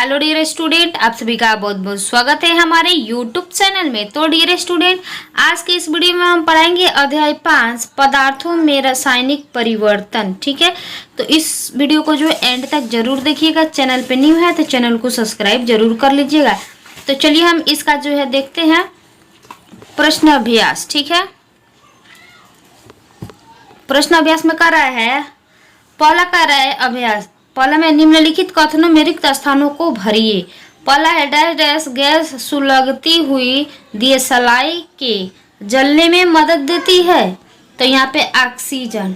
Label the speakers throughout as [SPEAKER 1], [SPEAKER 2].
[SPEAKER 1] Hello dear student, आप सभी का बहुत बहुत स्वागत है हमारे यूट्यूब चैनल में। तो डियर स्टूडेंट, आज के इस वीडियो में हम पढ़ाएंगे अध्याय 5 पदार्थों में रासायनिक परिवर्तन। ठीक है, तो इस वीडियो को जो एंड तक जरूर देखिएगा। चैनल पे न्यू है तो चैनल को सब्सक्राइब जरूर कर लीजिएगा। तो चलिए हम इसका जो है देखते हैं प्रश्न अभ्यास। ठीक है, प्रश्न अभ्यास में कर रहा है, पहला कर रहा है अभ्यास। पहला में निम्नलिखित कथनों में रिक्त स्थानों को भरिए। पहला है डैश डैश गैस सुलगती हुई दियसलाई के जलने में मदद देती है। तो यहाँ पे ऑक्सीजन,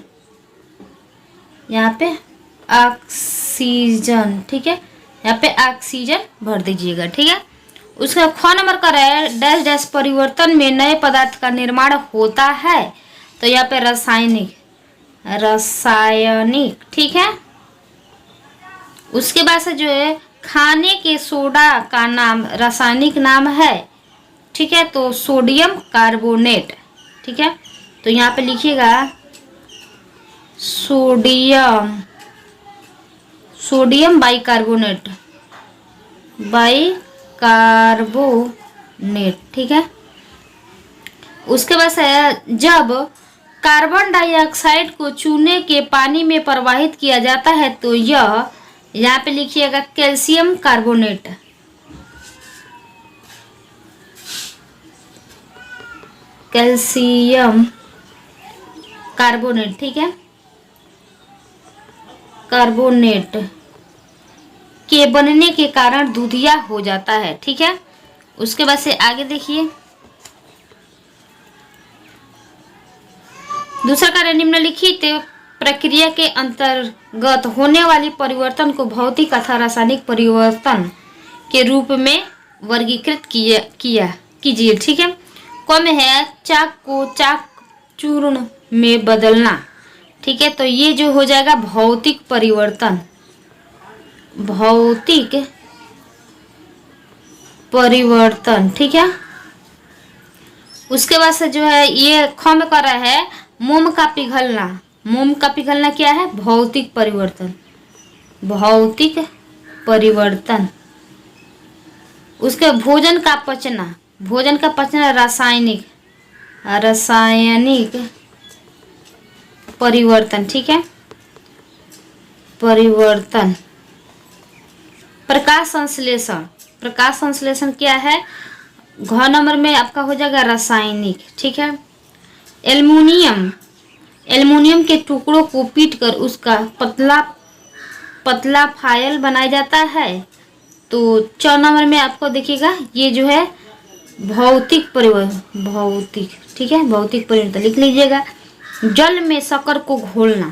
[SPEAKER 1] यहाँ पे ऑक्सीजन, ठीक है, यहाँ पे ऑक्सीजन भर दीजिएगा। ठीक है, उसका ख नंबर का है डैश डैश परिवर्तन में नए पदार्थ का निर्माण होता है। तो यहाँ पे रासायनिक, रासायनिक, ठीक है। उसके बाद से जो है खाने के सोडा का नाम रासायनिक नाम है। ठीक है, तो सोडियम कार्बोनेट। ठीक है, तो यहाँ पे लिखिएगा सोडियम, सोडियम बाइकार्बोनेट, बाइकार्बोनेट। ठीक है, उसके बाद है जब कार्बन डाइऑक्साइड को चूने के पानी में प्रवाहित किया जाता है तो यह, यहाँ पे लिखिएगा कैल्शियम कार्बोनेट, कैल्शियम कार्बोनेट, ठीक है, कार्बोनेट के बनने के कारण दूधिया हो जाता है। ठीक है, उसके बाद से आगे देखिए, दूसरा कार्य निम्नलिखित प्रक्रिया के अंतर्गत होने वाली परिवर्तन को भौतिक तथा रासायनिक परिवर्तन के रूप में वर्गीकृत कीजिए। ठीक है, क में है चाक को चाक चूर्ण में बदलना। ठीक है, तो ये जो हो जाएगा भौतिक परिवर्तन, भौतिक परिवर्तन। ठीक है, उसके बाद से जो है ये ख में कर रहा है मोम का पिघलना। मोम का पिघलना क्या है? भौतिक परिवर्तन, भौतिक परिवर्तन। उसके भोजन का पचना, भोजन का पचना रासायनिक, रासायनिक परिवर्तन। ठीक है, परिवर्तन। प्रकाश संश्लेषण, प्रकाश संश्लेषण क्या है? घ नंबर में आपका हो जाएगा रासायनिक। ठीक है, एल्युमिनियम, एल्युमिनियम के टुकड़ों को पीटकर उसका पतला पतला फाइल बनाया जाता है। तो 4 नंबर में आपको देखिएगा ये जो है भौतिक परिवर्तन, भौतिक, ठीक है, भौतिक परिवर्तन लिख लीजिएगा। जल में शक्कर को घोलना,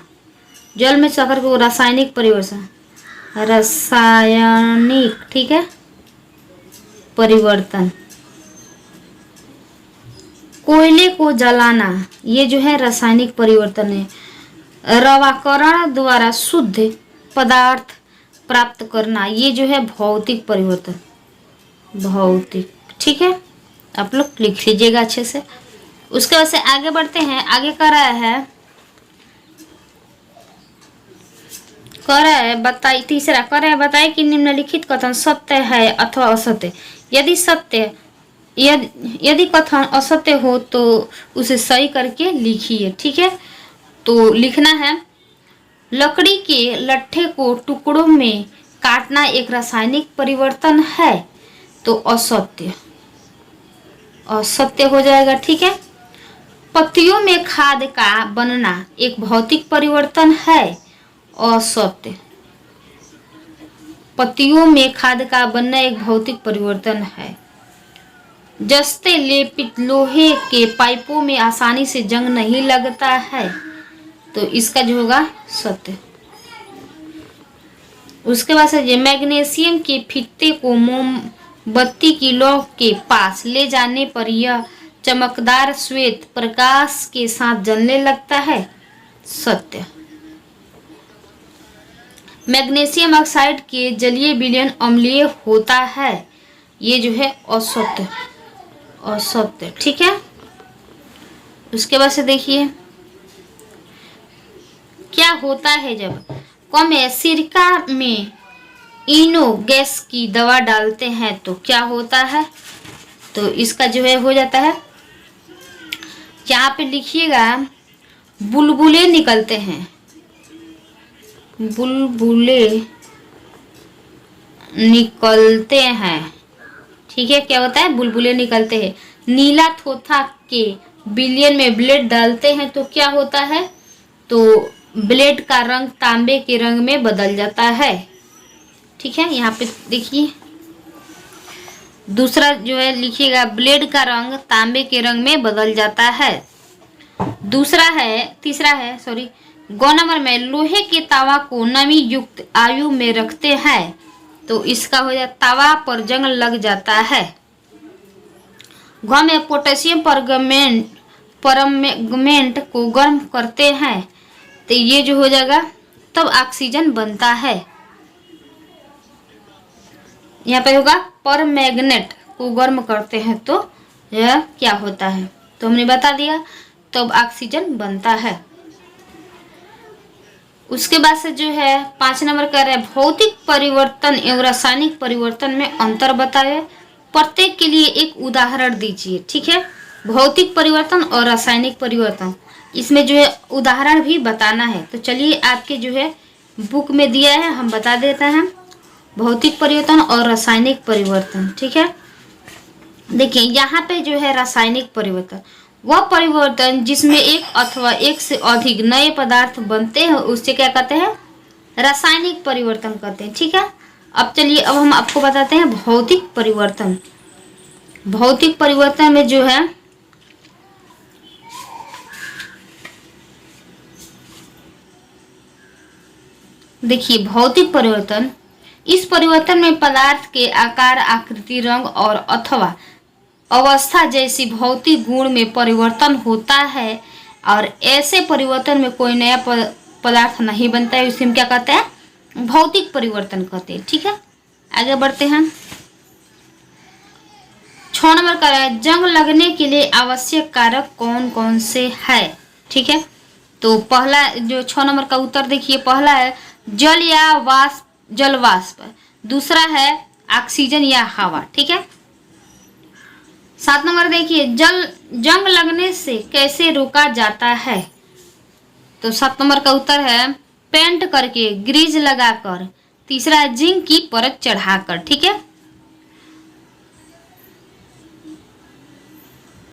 [SPEAKER 1] जल में शक्कर को रासायनिक परिवर्तन, रासायनिक, ठीक है, परिवर्तन। कोयले को जलाना, ये जो है रासायनिक परिवर्तन है। रवाकरण द्वारा शुद्ध पदार्थ प्राप्त करना, ये जो है भौतिक परिवर्तन, भौतिक। ठीक है, आप लोग लिख लीजिएगा अच्छे से। उसके बाद से आगे बढ़ते हैं। आगे कर रहा है बताइए, तीसरा कर रहा है बताइए कि निम्नलिखित कथन सत्य है अथवा असत्य। यदि सत्य, यदि कथन असत्य हो तो उसे सही करके लिखिए। ठीक है, तो लिखना है लकड़ी के लट्ठे को टुकड़ों में काटना एक रासायनिक परिवर्तन है। तो असत्य, असत्य हो जाएगा। ठीक है, पत्तियों में खाद का बनना एक भौतिक परिवर्तन है। असत्य, पत्तियों में खाद का बनना एक भौतिक परिवर्तन है। जस्ते लेपित लोहे के पाइपों में आसानी से जंग नहीं लगता है। तो इसका जो होगा सत्य। उसके बाद से मैग्नीशियम के फीते को मोमबत्ती की लौ के पास ले जाने पर यह चमकदार श्वेत प्रकाश के साथ जलने लगता है। सत्य। मैग्नीशियम ऑक्साइड के जलीय विलयन अम्लीय होता है। ये जो है असत्य, असत्य। ठीक है, उसके बाद से देखिए क्या होता है जब कम सिरका में इनो गैस की दवा डालते हैं तो क्या होता है? तो इसका जो है हो जाता है, यहाँ पे लिखिएगा बुलबुले निकलते हैं, बुलबुले निकलते हैं। ठीक है, क्या होता है? बुलबुले निकलते हैं। नीला थोथा के विलयन में ब्लेड डालते हैं तो क्या होता है? तो ब्लेड का रंग तांबे के रंग में बदल जाता है। ठीक है, यहाँ पे देखिए दूसरा जो है लिखिएगा, ब्लेड का रंग तांबे के रंग में बदल जाता है। तीसरा है सॉरी, गौ नंबर में लोहे के तावा को नमी युक्त आयु में रखते हैं तो इसका हो जाता तावा पर जंग लग जाता है। घौ में पोटेशियम परमैंगनेट को गर्म करते हैं तो ये जो हो जाएगा तब ऑक्सीजन बनता है। यहाँ पे होगा परमैंगनेट को गर्म करते हैं तो यह क्या होता है? तो हमने बता दिया, तब ऑक्सीजन बनता है। उसके बाद से जो है 5 नंबर कर रहे हैं, भौतिक परिवर्तन एवं रासायनिक परिवर्तन में अंतर बताए। प्रत्येक के लिए एक उदाहरण दीजिए। ठीक है, भौतिक परिवर्तन और रासायनिक परिवर्तन, इसमें जो है उदाहरण भी बताना है। तो चलिए आपके जो है बुक में दिया है, हम बता देते हैं भौतिक परिवर्तन और रासायनिक परिवर्तन। ठीक है, देखिए यहाँ पे जो है रासायनिक परिवर्तन, वह परिवर्तन जिसमें एक अथवा एक से अधिक नए पदार्थ बनते हैं उससे क्या कहते हैं? रासायनिक परिवर्तन कहते हैं। ठीक है, अब चलिए अब हम आपको बताते हैं भौतिक परिवर्तन। भौतिक परिवर्तन में जो है देखिए भौतिक परिवर्तन, इस परिवर्तन में पदार्थ के आकार, आकृति, रंग और अथवा अवस्था जैसी भौतिक गुण में परिवर्तन होता है और ऐसे परिवर्तन में कोई नया पदार्थ नहीं बनता है, इसे हम क्या कहते हैं? भौतिक परिवर्तन कहते हैं। ठीक है, आगे बढ़ते हैं। 6 नंबर का है, जंग लगने के लिए आवश्यक कारक कौन कौन से है? ठीक है, तो पहला जो 6 नंबर का उत्तर देखिए, पहला है जल या वाष्प, जल वाष्प। दूसरा है ऑक्सीजन या हवा। ठीक है, 7 नंबर देखिए, जंग लगने से कैसे रोका जाता है? तो 7 नंबर का उत्तर है पेंट करके, ग्रीज लगाकर। तीसरा है जिंक की परत चढ़ाकर। ठीक है,